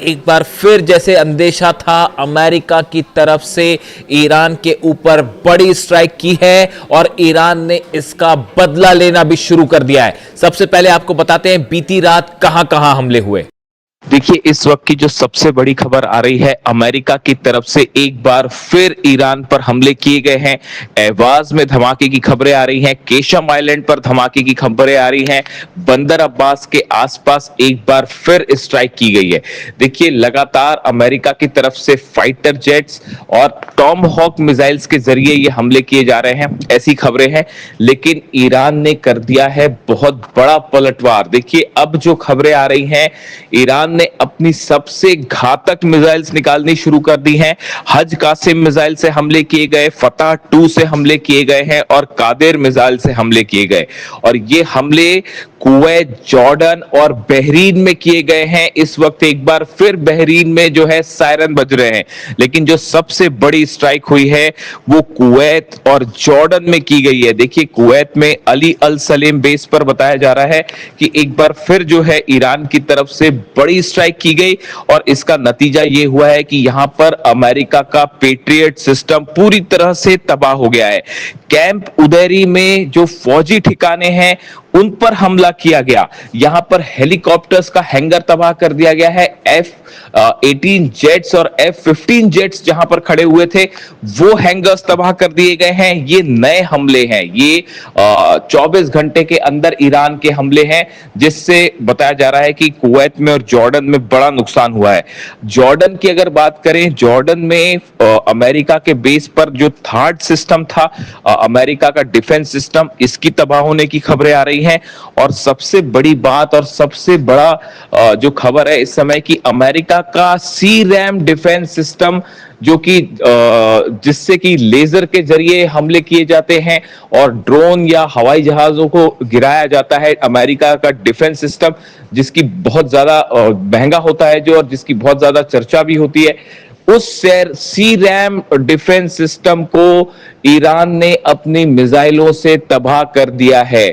एक बार फिर जैसे अंदेशा था, अमेरिका की तरफ से ईरान के ऊपर बड़ी स्ट्राइक की है और ईरान ने इसका बदला लेना भी शुरू कर दिया है। सबसे पहले आपको बताते हैं बीती रात कहां कहां हमले हुए। देखिए, इस वक्त की जो सबसे बड़ी खबर आ रही है, अमेरिका की तरफ से एक बार फिर ईरान पर हमले किए गए हैं। एवाज में धमाके की खबरें आ रही हैं, केशम आइलैंड पर धमाके की खबरें आ रही हैं, बंदर अब्बास के आसपास एक बार फिर स्ट्राइक की गई है। देखिए, लगातार अमेरिका की तरफ से फाइटर जेट्स और टॉम हॉक मिसाइल्स के जरिए ये हमले किए जा रहे हैं, ऐसी खबरें हैं। लेकिन ईरान ने कर दिया है बहुत बड़ा पलटवार। देखिए, अब जो खबरें आ रही हैं, ईरान ने अपनी सबसे घातक मिसाइल्स निकालनी शुरू कर दी हैं। हज कासिम मिसाइल से हमले किए गए, फतह 2 से हमले किए गए हैं और कादेर मिसाइल से हमले किए गए। और ये हमले कुवैत, जॉर्डन और बहरीन में किए गए हैं। इस वक्त एक बार फिर बहरीन में जो है सायरन बज रहे हैं। लेकिन जो सबसे बड़ी स्ट्राइक हुई है वो कुवैत और जॉर्डन में की गई है। देखिए, कुवैत में अली अल सलेम बेस पर बताया जा रहा है कि एक बार फिर जो है ईरान की तरफ से बड़ी स्ट्राइक की गई और इसका नतीजा ये हुआ है कि यहां पर अमेरिका का पेट्रियट सिस्टम पूरी तरह से तबाह हो गया है। कैंप उदैरी में जो फौजी ठिकाने हैं उन पर हमला किया गया। यहां पर हेलीकॉप्टर्स का हैंगर तबाह कर दिया गया है। F-18 जेट्स और F-15 जेट्स जहां पर खड़े हुए थे वो हैंगर्स तबाह कर दिए गए हैं। ये नए हमले हैं, ये 24 घंटे के अंदर ईरान के हमले हैं, जिससे बताया जा रहा है कि कुवैत में और जॉर्डन में बड़ा नुकसान हुआ है। जॉर्डन की अगर बात करें, जॉर्डन में अमेरिका के बेस पर जो थर्ड सिस्टम था, अमेरिका का डिफेंस सिस्टम, इसकी तबाह होने की खबरें आ रही हैं। और सबसे बड़ी बात और सबसे बड़ा जो खबर है इस समय की, अमेरिका का सी रैम डिफेंस सिस्टम, जो कि जिससे कि लेजर के जरिए हमले किए जाते हैं और ड्रोन या हवाई जहाजों को गिराया जाता है, अमेरिका का डिफेंस सिस्टम जिसकी बहुत ज्यादा महंगा होता है जो, और जिसकी बहुत ज्यादा चर्चा भी होती है, उस सी रैम डिफेंस सिस्टम को ईरान ने अपनी मिसाइलों से तबाह कर दिया है।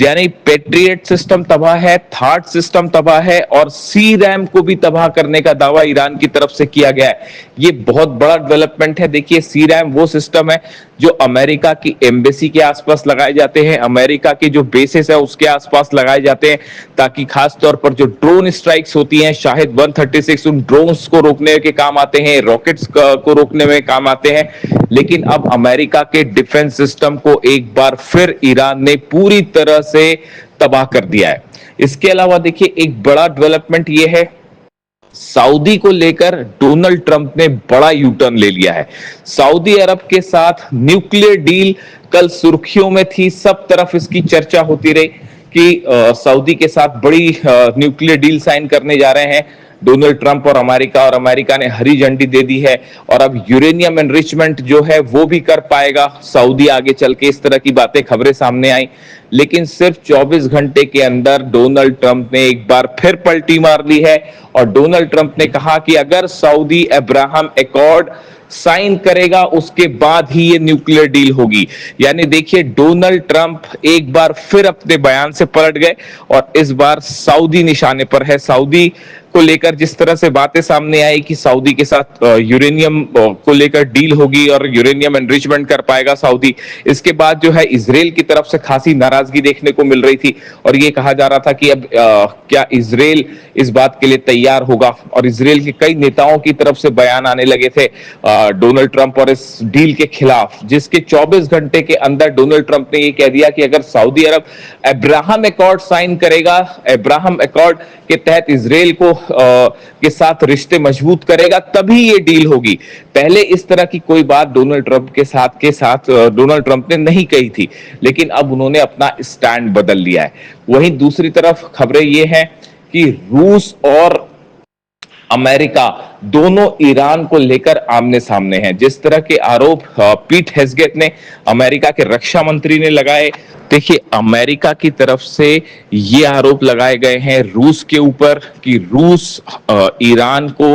यानी पेट्रियट सिस्टम तबाह है, थर्ड सिस्टम तबाह है और सी रैम को भी तबाह करने का दावा ईरान की तरफ से किया गया है। ये बहुत बड़ा डेवलपमेंट है। देखिए, सी रैम वो सिस्टम है जो अमेरिका की एम्बेसी के आसपास लगाए जाते हैं, अमेरिका की जो बेसिस है उसके आसपास लगाए जाते हैं, ताकि खास तौर पर जो ड्रोन स्ट्राइक्स होती हैं, शाहिद 136, उन ड्रोन्स को रोकने के काम आते हैं, रॉकेट्स को रोकने में काम आते हैं। लेकिन अब अमेरिका के डिफेंस सिस्टम को एक बार फिर ईरान ने पूरी तरह से तबाह कर दिया है। इसके अलावा देखिए, एक बड़ा डेवलपमेंट यह है, सऊदी को लेकर डोनाल्ड ट्रंप ने बड़ा यू टर्न ले लिया है। सऊदी अरब के साथ न्यूक्लियर डील कल सुर्खियों में थी, सब तरफ इसकी चर्चा होती रही कि सऊदी के साथ बड़ी न्यूक्लियर डील साइन करने जा रहे हैं डोनाल्ड ट्रंप और अमेरिका ने हरी झंडी दे दी है। और अब यूरेनियम एनरिचमेंट जो है वो भी कर पाएगा सऊदी आगे चल के, इस तरह की बातें खबरें सामने आई। लेकिन सिर्फ 24 घंटे के अंदर डोनाल्ड ट्रंप ने एक बार फिर पलटी मार ली है और डोनाल्ड ट्रंप ने कहा कि अगर सऊदी अब्राहम एकॉर्ड साइन करेगा उसके बाद ही ये न्यूक्लियर डील होगी। यानी देखिए, डोनाल्ड ट्रंप एक बार फिर अपने बयान से पलट गए और इस बार सऊदी निशाने पर है। सऊदी को लेकर जिस तरह से बातें सामने आई कि सऊदी के साथ यूरेनियम को लेकर डील होगी और यूरेनियम एनरिचमेंट कर पाएगा सऊदी, इसके बाद जो है इजराइल की तरफ से खासी नाराजगी देखने को मिल रही थी और ये कहा जा रहा था कि अब क्या इजराइल इस बात के लिए तैयार होगा। और इजराइल के कई नेताओं की तरफ से बयान आने लगे थे डोनाल्ड ट्रंप और इस डील के खिलाफ, जिसके 24 घंटे के अंदर डोनाल्ड ट्रंप ने ये कह दिया कि अगर सऊदी अरब अब्राहम एकॉर्ड साइन करेगा, अब्राहम एकॉर्ड के तहत इजराइल को के साथ रिश्ते मजबूत करेगा, तभी ये डील होगी। पहले इस तरह की कोई बात डोनाल्ड ट्रंप के साथ डोनाल्ड ट्रंप ने नहीं कही थी, लेकिन अब उन्होंने अपना स्टैंड बदल लिया है। वहीं दूसरी तरफ खबरें ये हैं कि रूस और अमेरिका दोनों ईरान को लेकर आमने सामने हैं। जिस तरह के आरोप पीट हेग्सेट ने, अमेरिका के रक्षा मंत्री ने लगाए, देखिए अमेरिका की तरफ से ये आरोप लगाए गए हैं रूस के ऊपर कि रूस ईरान को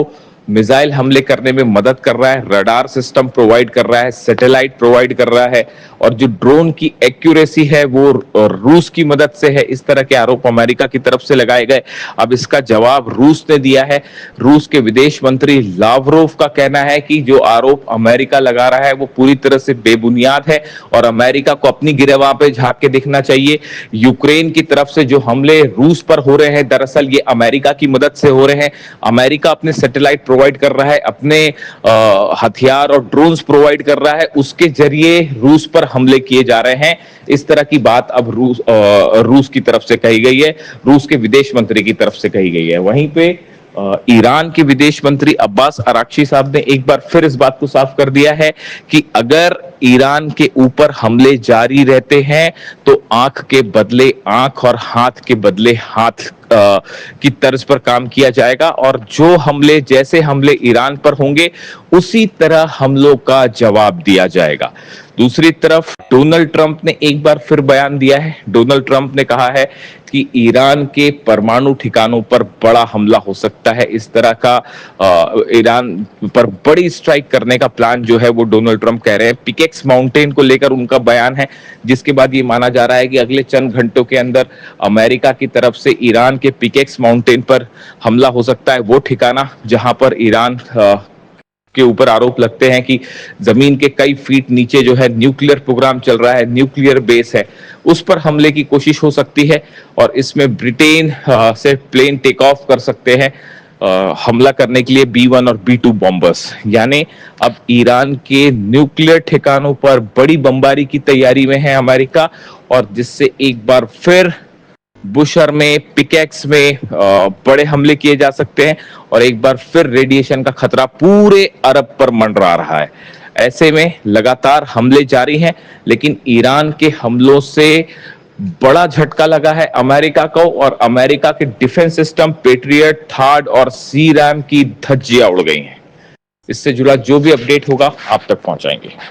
मिसाइल हमले करने में मदद कर रहा है, रडार सिस्टम प्रोवाइड कर रहा है, सैटेलाइट प्रोवाइड कर रहा है, और जो ड्रोन की एक्यूरेसी है वो रूस की मदद से है। इस तरह के आरोप अमेरिका की तरफ से लगाए गए। अब इसका जवाब रूस ने दिया है। रूस के विदेश मंत्री लावरोव का कहना है कि जो आरोप अमेरिका लगा रहा है वो पूरी तरह से बेबुनियाद है और अमेरिका को अपनी गिरफ्तारी पे झांक के देखना चाहिए। यूक्रेन की तरफ से जो हमले रूस पर हो रहे हैं, दरअसल ये अमेरिका की मदद से हो रहे हैं। अमेरिका अपने सैटेलाइट प्रोवाइड कर रहा है, अपने हथियार और ड्रोन्स प्रोवाइड कर रहा है, उसके जरिए रूस पर हमले किए जा रहे हैं। इस तरह की बात अब रूस की तरफ से कही गई है, रूस के विदेश मंत्री की तरफ से कही गई है। वहीं पे ईरान के विदेश मंत्री अब्बास अराक्ची साहब ने एक बार फिर इस बात को साफ कर दिया है कि अगर ईरान के ऊपर हमले जारी रहते हैं तो आंख के बदले आंख और हाथ के बदले हाथ की तर्ज पर काम किया जाएगा, और जो हमले, जैसे हमले ईरान पर होंगे उसी तरह हमलों का जवाब दिया जाएगा। दूसरी तरफ डोनाल्ड ट्रंप ने एक बार फिर बयान दिया है। डोनाल्ड ट्रंप ने कहा है कि ईरान के परमाणु ठिकानों पर बड़ा हमला हो सकता है। इस तरह का ईरान पर बड़ी स्ट्राइक करने का प्लान जो है वो डोनाल्ड ट्रंप कह रहे हैं। पिकेक्स माउंटेन को लेकर उनका बयान है, जिसके बाद ये माना जा रहा है कि अगले चंद घंटों के अंदर अमेरिका की तरफ से ईरान के पिकेक्स माउंटेन पर हमला हो सकता है। वो ठिकाना जहां पर ईरान के ऊपर आरोप लगते हैं कि जमीन के कई फीट नीचे जो है न्यूक्लियर प्रोग्राम चल रहा है, न्यूक्लियर बेस है, उस पर हमले की कोशिश हो सकती है। और इसमें ब्रिटेन से प्लेन टेक ऑफ कर सकते हैं हमला करने के लिए B-1 और B-2 बॉम्बर्स। यानी अब ईरान के न्यूक्लियर ठिकानों पर बड़ी बमबारी की तैयारी में है अमेरिका, और जिससे एक बार फिर बुशर में, पिकेक्स में बड़े हमले किए जा सकते हैं, और एक बार फिर रेडिएशन का खतरा पूरे अरब पर मंडरा रहा है। ऐसे में लगातार हमले जारी हैं, लेकिन ईरान के हमलों से बड़ा झटका लगा है अमेरिका को, और अमेरिका के डिफेंस सिस्टम पेट्रियट, थार्ड और सी-रैम की धज्जियां उड़ गई हैं। इससे जुड़ा जो भी अपडेट होगा आप तक पहुंचाएंगे।